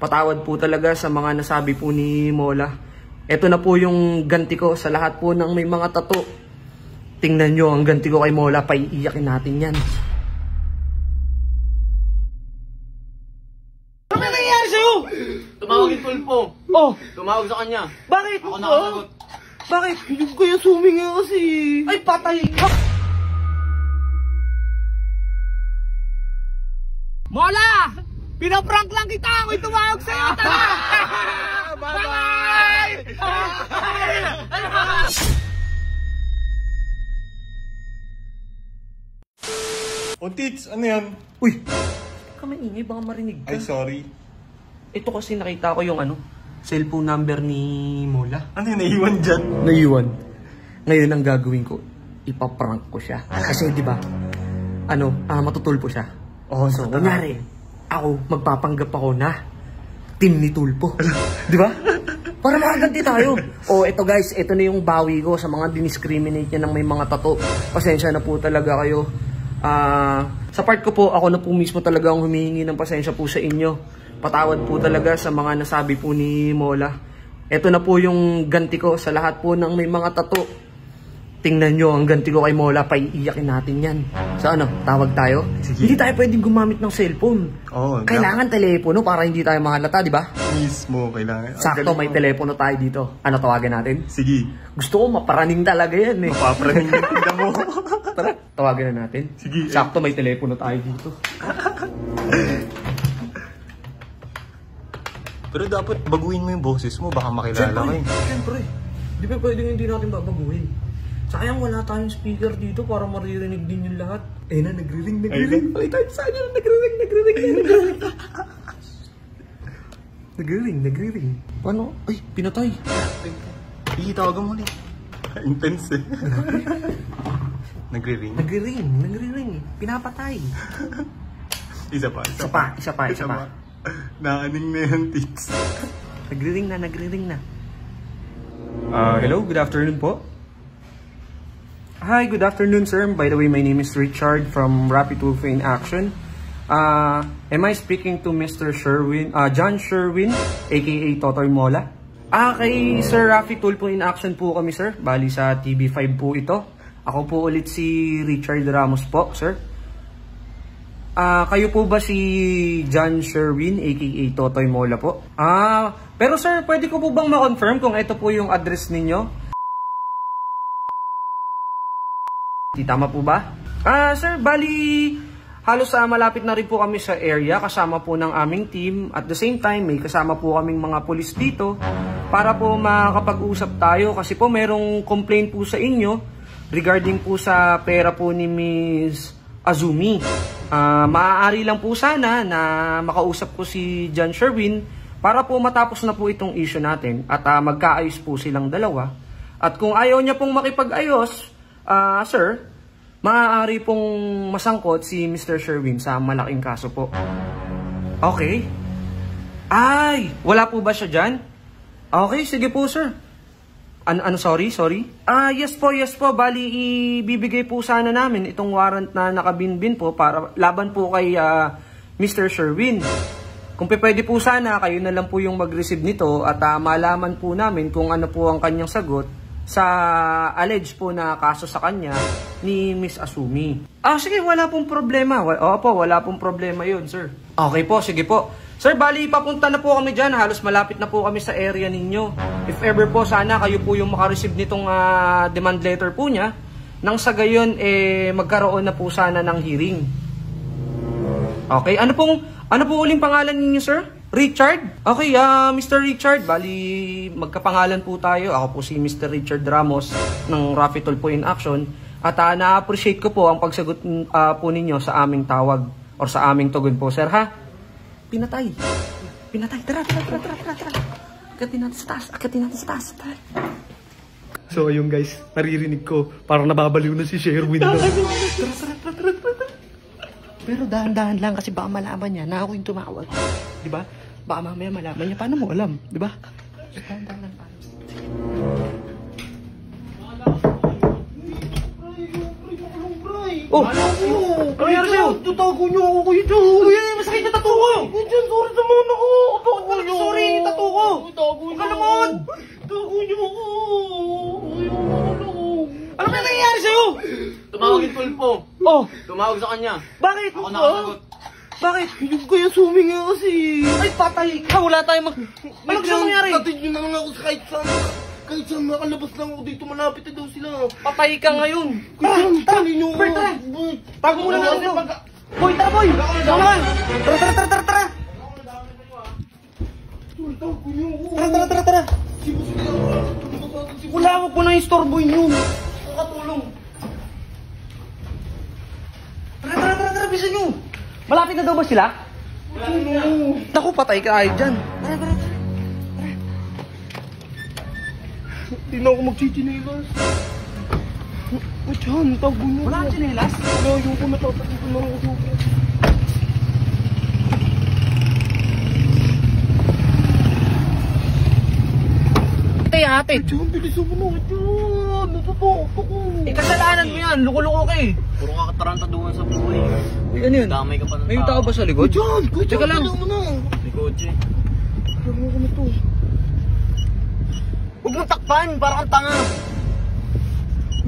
Patawad po talaga sa mga nasabi po ni Mola. Ito na po yung ganti ko sa lahat po ng may mga tato. Tingnan nyo ang ganti ko kay Mola, paiiyakin natin yan. Ano nangyayari sa'yo? Tumawag yung tulpo. Oh, Tumawag sa kanya. bakit? Ako nakasagot. Bakit? Hindi ko kaya suminga kasi. Ay, patay ka! Mola! Pinaprank lang kita! Ako'y tumawag sa'yo! Tara! Bye-bye! O Tits, ano yan? Uy! Ka maingay, baka marinig ka. Ay, sorry. Ito kasi nakita ko yung cellphone number ni Mola. Ano yun, naiwan dyan? Naiwan. Ngayon ang gagawin ko, ipaprank ko siya. Kasi di ba, matutulpo siya. Oo, So, kunyari, ako, magpapanggap ako na team ni Tulpo. Di ba? Para makaganti tayo. O, eto guys, ito na yung bawi ko sa mga diniscriminate niya ng may mga tato. Pasensya na po talaga kayo. Sa part ko po, ako na po mismo talaga ang humihingi ng pasensya po sa inyo. Patawad po talaga sa mga nasabi po ni Mola. Ito na po yung ganti ko sa lahat po ng may mga tato. Tingnan nyo ang ganti ko kay Mola, paiiyakin natin yan. So tawag tayo? Sige. Hindi tayo pwedeng gumamit ng cellphone. Oo. Kailangan telepono para hindi tayo mahalata, di ba? Mismo, kailangan. Sakto, may telepono tayo dito. Ano tawagan natin? Sige. Gusto ko maparaning talaga yan eh. Mapaparaning yung tinda mo. Tara, tawagan na natin. Sige. Sakto, may telepono tayo dito. Pero dapat baguhin mo yung boses mo, baka makilala ka eh. Siyempre. Di ba pwedeng hindi natin babaguhin? Sayang wala tayong speaker dito para maririnig din yung lahat. Eh na, nagre-ring. Ay, tayo sa kanya, nagre-ring. Paano? Ay, pinatay. Hindi, tawagan mo ulit. Intense eh. Nagre-ring? Nagre-ring. Pinapatay. Isa pa. Naaning na yung Tits. Nagre-ring na. Hello, good afternoon po. Hi, good afternoon, sir. By the way, my name is Richard from Rapid Tulpo in Action. Am I speaking to Mr. Sherwin, John Sherwin, aka Totoy Mola? Kay Sir Rapid Tulpo in Action po kami, sir. Bali sa TV5 po ito. Ako po ulit si Richard Ramos po, sir. Kayo po ba si John Sherwin, aka Totoy Mola po? Pero sir, pwede ko po bang ma-confirm kung ito po yung address ninyo? Tama po ba? Sir, bali halos malapit na rin po kami sa area kasama po ng aming team. At the same time, may kasama po kaming mga pulis dito para po makapag-usap tayo kasi po merong complaint po sa inyo regarding po sa pera po ni Miss Azumi. Maaari lang po sana na makausap ko si John Sherwin para po matapos na po itong issue natin at magkaayos po silang dalawa. At kung ayaw niya pong makipag-ayos, sir, maaari pong masangkot si Mr. Sherwin sa malaking kaso po. Okay. Ay, wala po ba siya dyan? Okay, sige po, sir. Sorry? Yes po. Bali, ibibigay po sana namin itong warrant na nakabinbin po para laban po kay Mr. Sherwin. Kung pwede po sana, kayo na lang po yung mag-receive nito at malaman po namin kung ano po ang kanyang sagot sa alleged po na kaso sa kanya ni Miss Azumi. Sige, wala pong problema. Wala pong problema yun, sir. Okay po, sige po. Sir, bali, papunta na po kami dyan. Halos malapit na po kami sa area ninyo. If ever po, sana kayo po yung makareceive nitong demand letter po niya. Nang sa gayon, magkaroon na po sana ng hearing. Okay, ano po uling pangalan ninyo, sir? Richard? Okay, Mr. Richard, bali magkapangalan po tayo. Ako po si Mr. Richard Ramos ng Rapid Tulpo in Action. At na-appreciate ko po ang pagsagot po ninyo sa aming tawag or sa aming tugon po, sir, ha? Pinatay. Tara. Akatin natin sa taas. So, ayun guys, naririnig ko. Parang nababaliw na si Sherwin. Tara. Pero dahan-dahan lang kasi baka malaman niya na ako yung tumawag. Diba? Baka mamaya malaman niya. Paano mo alam? Diba? Dahan-dahan lang tayo. Oh! Ano nangyari sa'yo? Tutago niyo ako kayo dyan. Uy, masakit na tato ko. Diyan, sorry sa mga ako. tulpo. Oh, Tumawag sa kanya. bakit? Ako nakasagot. Bakit? Yung kaya suming nga kasi. Ay, patay ka. Wala tayong Ano gusto nangyari? Tatid nyo na lang ako sa kahit saan. Kahit saan makalabas lang ako dito. Malapit na daw sila. Patay ka ngayon. Tara! Nyo. Bert, tara. Tago muna natin yung pagka... Boy, tara boy! Tama ka! Tara! Tara! Wala ko po na istorbo yun. Nakatulong. Tara, bisa nyo. Malapit na daw ba sila? Naku, patay ka ay dyan. Tara. Hindi na ako magchichinilas. Diyan, tago nyo. Wala kang tsinelas? Wala, yung ko natatagin ko na ako. Ate. Diyan, bilisan mo na. Diyan, natatakot ako. Kasalanan mo yan. Luko-luko ka eh. Puro kakatarantaduhan sa buhay. Uy, ano yun? Damay ka pa ng May tao ba sa likod? Diyan, Teka lang. bilisan mo na. May kotse. Alam mo ko na to. Huwag mong takpan, para kang tanga.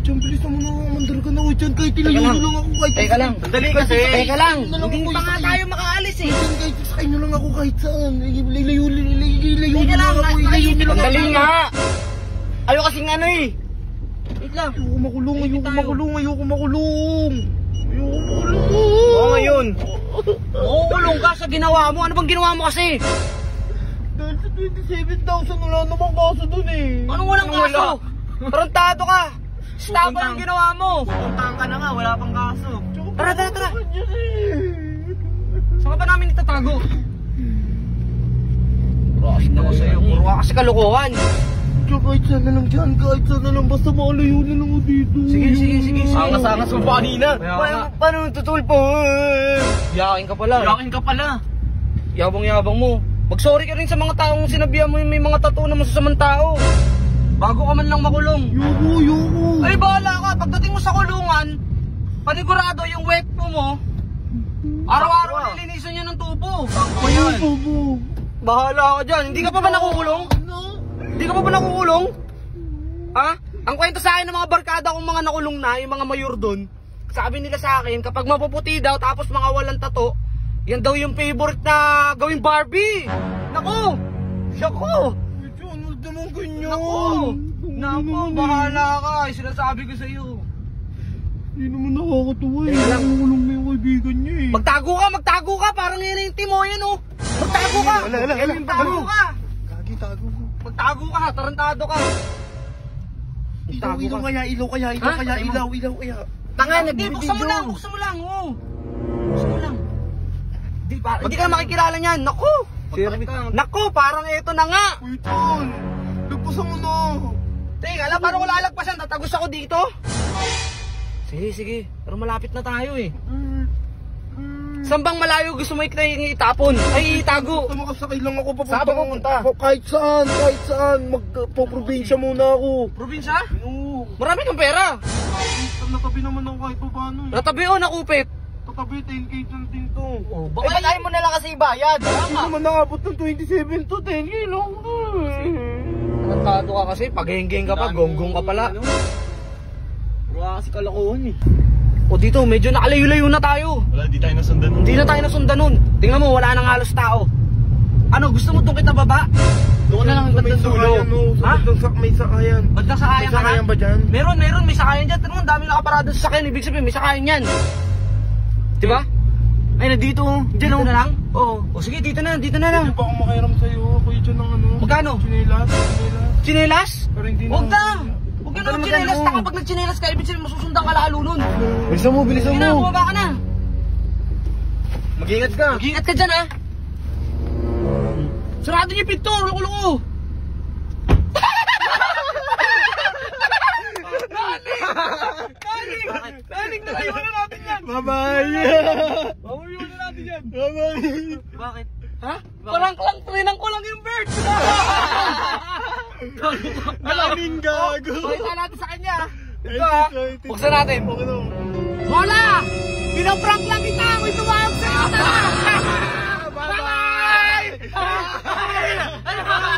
Diyan, bilisan mo na. Mandar ka na. Diyan, kahit ilayo lang. lang ako. Kahit Teka lang. Sandali kasi. Teka lang. Hindi Hindi pa nga tayo makaalis eh. Diyan, kahit sakay nyo lang ako kahit saan. Ilayo Teka lang, ako. Ilayo nyo lang ako. Sandali nga. Ayaw kasing ano eh. Wait lang. Ayoko makulong. Oo ngayon. Makukulong ka sa ginawa mo. Ano bang ginawa mo kasi? Dahil sa 27,000, wala namang kaso dun eh. Anong walang kaso? Tarantado ka. Stapa yung ginawa mo. Puntahan ka na nga, wala pang kaso. Tara. Diyan eh. Saan ka ba namin itatago? Rush na ko sa'yo. Puro ka kasi kalokohan. Diyan, kahit saan na lang dyan. Kahit saan na lang. Basta makalayo na lang ako dito. Sige. Angas-angas mo pa kanina. Paano tutulpo? Yakin ka pala. Yakin ka pala. Yabang-yabang mo. Mag-sorry ka rin sa mga taong sinabihan mo yung may mga tattoo na masasamang tao. Bago ka man lang makulong. Yoko. Ay, bahala ka. Pagdating mo sa kulungan, panigurado yung wet mo. Araw-araw nilinisan niya ng tubo. Ako yan. Bahala ka dyan. Hindi ka pa ba nakukulong? Hindi ka pa ba nakukulong? Ha? Ang kwento sa akin ng mga barkada kong mga nakulong na, yung mga mayor doon, sabi nila sa akin, kapag mapuputi daw tapos mga walang tato, yan daw yung favorite na gawing Barbie. Naku! Naku! Diyan, huwag naman ganyan. Naku, bahala ka. Sinasabi ko sa iyo. Hindi naman nakakatuwa eh. Teka lang. Nakulong na yung kaibigan niya eh. Magtago ka. Parang hininti mo yan oh. Magtago ka. Magtago ka. Tago ko. Magtago ka. Tarantado ka. Ilaw kaya. Tanga, buksan mo lang. Oh. Buksan mo lang. Hindi ka makikilala niyan. Naku. Naku, parang ito na nga. Uy, Tol. Lagpasan mo na. Teka, alam, paano ko lalagpasan? Tatagos ako dito? Sige. Pero malapit na tayo eh. Saan bang malayo gusto mo itapon? Ay, itago. Basta makasakay lang ako papunta. Saan ba pupunta? Kahit saan. Magpo-probinsya muna ako. Probinsya? Oo. Marami kang pera. Natabi naman ako kahit pa paano eh. Natabi o nakupit? Tatabi, 10k din to. Oh, Baka tayo mo na lang kasi bayad. Hindi naman nakabot ng 27 to 10k lang. Tarantado ka kasi, pagenggeng ka pa, gonggong ka pala. Wala kasi kalakuhan eh. O dito, medyo nakalayo-layo na tayo. Wala, di tayo nasundan nun. Hindi na tayo nasundan nun. Tingnan mo, wala nang halos tao. Ano, gusto mo itong kita baba? Doon na lang ang bandang dulo. Ha? May sakayan. Ba't na sakayan ka na? May sakayan ba dyan? Meron, may sakayan dyan. Tingnan mo, dami nakaparada sa sakayan. Ibig sabihin, may sakayan yan. Diba? Ay, nandito. Dyan na lang? Oo. O sige, dito na lang. Hindi pa ako makiram sa'yo. Ako dyan ng ano. Magkano? Chinelas. Chinelas? Pero hindi Huwag na. na! Huwag ka na chinelas. Kapag nagchinelas ka, ibig sabihin masusundan ka lalo nun. Bilisan mo. Sige na, bumaba ka na. Mag-ingat ka. Mag-ingat ka dyan, ha? Sarado niyo yung pinto, loko-loko. Naning, nalayo na natin yan. Bye-bye. Mamuyuan na natin yan. Bye-bye. Bakit? Ha? Parang trinang ko lang yung bird. Malaming gago. Pakita natin sa kanya. Ito ha. Ito. Buksan natin. Wala! Pinaprank lang kita! Ako'y tumawag sa'yo! Bye-bye! Bye-bye!